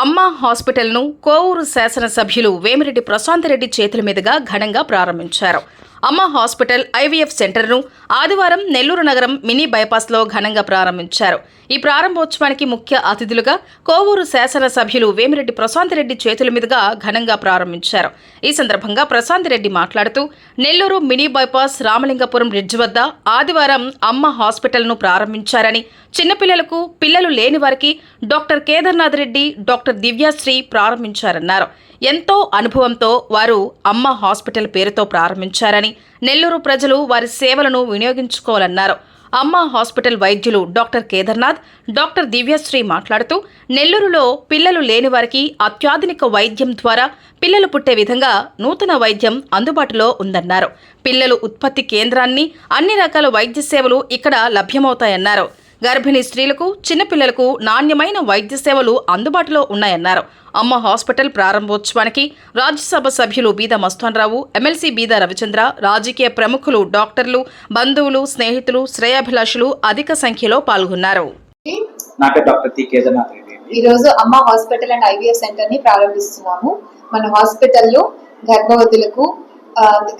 అమ్మ హాస్పిటల్ను కోవూరు శాసనసభ్యులు వేమిరెడ్డి ప్రశాంత్ రెడ్డి చేతుల మీదుగా ఘనంగా ప్రారంభించారు. అమ్మ హాస్పిటల్ ఐవీఎఫ్ సెంటర్ను ఆదివారం నెల్లూరు నగరం మినీ బైపాస్లో ఘనంగా ప్రారంభించారు. ఈ ప్రారంభోత్సవానికి ముఖ్య అతిథులుగా కోవూరు శాసనసభ్యులు వేమిరెడ్డి ప్రశాంత్ రెడ్డి చేతుల మీదుగా ఘనంగా ప్రారంభించారు. ఈ సందర్భంగా ప్రశాంత్ రెడ్డి మాట్లాడుతూ Nellore mini bypass Ramalingapuram bridge వద్ద ఆదివారం అమ్మ హాస్పిటల్ను ప్రారంభించారని, చిన్నపిల్లలకు పిల్లలు లేని వారికి డాక్టర్ కేదార్నాథ్ రెడ్డి, డాక్టర్ దివ్యాశ్రీ ప్రారంభించారన్నారు. ఎంతో అనుభవంతో వారు అమ్మ హాస్పిటల్ పేరుతో ప్రారంభించారని, నెల్లూరు ప్రజలు వారి సేవలను వినియోగించుకోవాలన్నారు. అమ్మ హాస్పిటల్ వైద్యులు డాక్టర్ కేదార్నాథ్, డాక్టర్ దివ్యాశ్రీ మాట్లాడుతూ నెల్లూరులో పిల్లలు లేని వారికి అత్యాధునిక వైద్యం ద్వారా పిల్లలు పుట్టే విధంగా నూతన వైద్యం అందుబాటులో ఉందన్నారు. పిల్లలు ఉత్పత్తి కేంద్రాన్ని, అన్ని రకాల వైద్య సేవలు ఇక్కడ లభ్యమవుతాయన్నారు. గర్భిణీ స్త్రీలకు, చిన్నపిల్లలకు నాణ్యమైన వైద్య సేవలు అందుబాటులో ఉన్నాయన్నారు. అమ్మ హాస్పిటల్ ప్రారంభోత్సవానికి రాజ్యసభ సభ్యులు బీద మస్తాన్రావు, ఎమ్మెల్సీ బీద రవిచంద్ర, రాజకీయ ప్రముఖులు, డాక్టర్లు, బంధువులు, స్నేహితులు, శ్రేయాభిలాషులు అధిక సంఖ్యలో పాల్గొన్నారు. ఈరోజు అమ్మ హాస్పిటల్ అండ్ ఐవీఎఫ్ సెంటర్ ని ప్రారంభిస్తున్నాము. మన హాస్పిటల్లో గర్భవతులకు,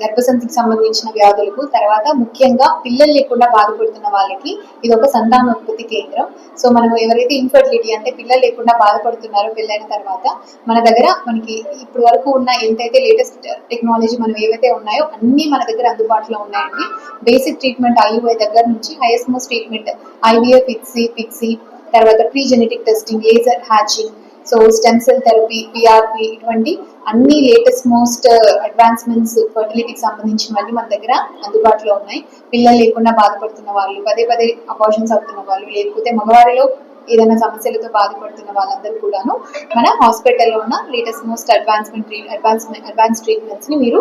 గర్భసంచికి సంబంధించిన వ్యాధులకు, తర్వాత ముఖ్యంగా పిల్లలు లేకుండా బాధపడుతున్న వాళ్ళకి ఇది ఒక సంతానోత్పత్తి కేంద్రం. సో మనం ఎవరైతే ఇన్ఫర్టిలిటీ అంటే పిల్లలు లేకుండా బాధపడుతున్నారో పెళ్ళైన తర్వాత మన దగ్గర మనకి ఇప్పుడు వరకు ఉన్న ఎంతైతే లేటెస్ట్ టెక్నాలజీ మనం ఏవైతే ఉన్నాయో అన్ని మన దగ్గర అందుబాటులో ఉన్నాయండి. బేసిక్ ట్రీట్మెంట్ ఐయుఐ దగ్గర నుంచి highest most treatment IVF, PICSI, తర్వాత pre genetic testing, laser hatching, so stem cell therapy, PRP, ఇటువంటి అన్ని లేటెస్ట్ మోస్ట్ అడ్వాన్స్మెంట్స్ ఫర్టిలిటీకి సంబంధించినవన్నీ మన దగ్గర అందుబాటులో ఉన్నాయి. పిల్లలు లేకుండా బాధపడుతున్న వాళ్ళు, పదే పదే అబార్షన్స్ అవుతున్న వాళ్ళు, లేకపోతే మగవారిలో ఏదైనా సమస్యలతో బాధపడుతున్న వాళ్ళందరూ కూడాను మన హాస్పిటల్లో ఉన్న లేటెస్ట్ మోస్ట్ అడ్వాన్స్ ట్రీట్మెంట్స్ ని మీరు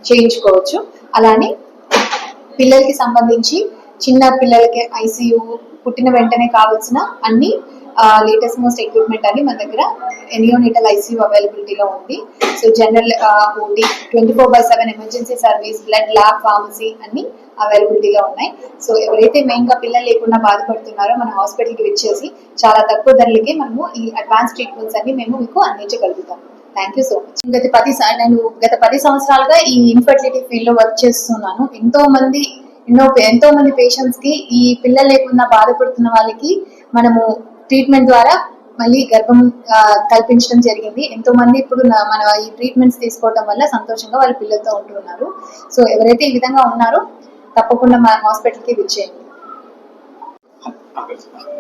చేయించుకోవచ్చు. అలానే పిల్లలకి సంబంధించి చిన్న పిల్లలకి ఐసీయూ, పుట్టిన వెంటనే కావాల్సిన అన్ని లేటెస్ట్ మోస్ట్ ఎక్విప్మెంట్ అని మన దగ్గర నియోనేటల్ ఐసీయూ అవైలబిలిటీలో ఉంది. So general OT, 24/7 emergency service, blood lab, pharmacy అన్ని అవైలబిలిటీలో ఉన్నాయి. సో ఎవరైతే మెయిన్గా పిల్లలు లేకుండా బాధపడుతున్నారో మన హాస్పిటల్కి వచ్చేసి చాలా తక్కువ ధరలకి మనము ఈ అడ్వాన్స్ ట్రీట్మెంట్స్ అన్ని మేము మీకు అందించగలుగుతాం. Thank you so much. నేను గత 10 సంవత్సరాలుగా ఈ ఇన్ఫర్టిలిటీ ఫీల్డ్ లో వర్క్ చేస్తున్నాను. ఎంతో మంది పేషెంట్స్ కి ఈ పిల్లలు లేకుండా బాధపడుతున్న వాళ్ళకి మనము ట్రీట్మెంట్ ద్వారా మళ్ళీ గర్భం కల్పించడం జరిగింది. ఎంతో మంది ఇప్పుడు మన ఈ ట్రీట్మెంట్స్ తీసుకోవడం వల్ల సంతోషంగా వాళ్ళ పిల్లలతో ఉంటున్నారు. సో ఎవరైతే ఈ విధంగా ఉన్నారో తప్పకుండా మా హాస్పిటల్కి విచ్చేయండి.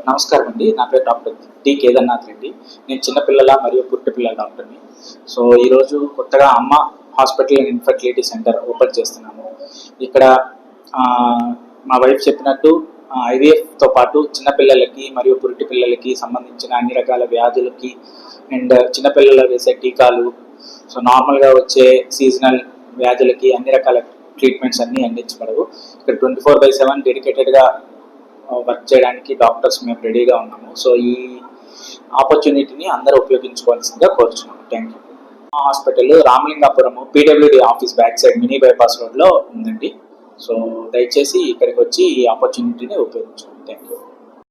నమస్కారం అండి, నా పేరు డాక్టర్ టి కేదార్నాథ్ రెడ్డి. నేను చిన్నపిల్లల మరియు పుట్టి పిల్లల డాక్టర్ని. సో ఈరోజు కొత్తగా అమ్మ hospital and infertility centre open చేస్తున్నాము. ఇక్కడ మా వైఫ్ చెప్పినట్టు ఐవీఎఫ్తో పాటు చిన్నపిల్లలకి మరియు పురిటి పిల్లలకి సంబంధించిన అన్ని రకాల వ్యాధులకి అండ్ చిన్నపిల్లలు వేసే టీకాలు, సో నార్మల్గా వచ్చే సీజనల్ వ్యాధులకి అన్ని రకాల ట్రీట్మెంట్స్ అన్నీ అందించబడవు. ఇక్కడ 24/7 డెడికేటెడ్గా వర్క్ చేయడానికి డాక్టర్స్ మేము రెడీగా ఉన్నాము. సో ఈ ఆపర్చునిటీని అందరూ ఉపయోగించుకోవాల్సిందిగా కోరుచున్నాము. Thank you. మా hospital Ramalingapuram PWD office back side mini bypass రోడ్లో ఉందండి. సో దయచేసి ఇక్కడికి వచ్చి ఈ ఆపర్చునిటీని ఉపయోగించుకోండి. Thank you.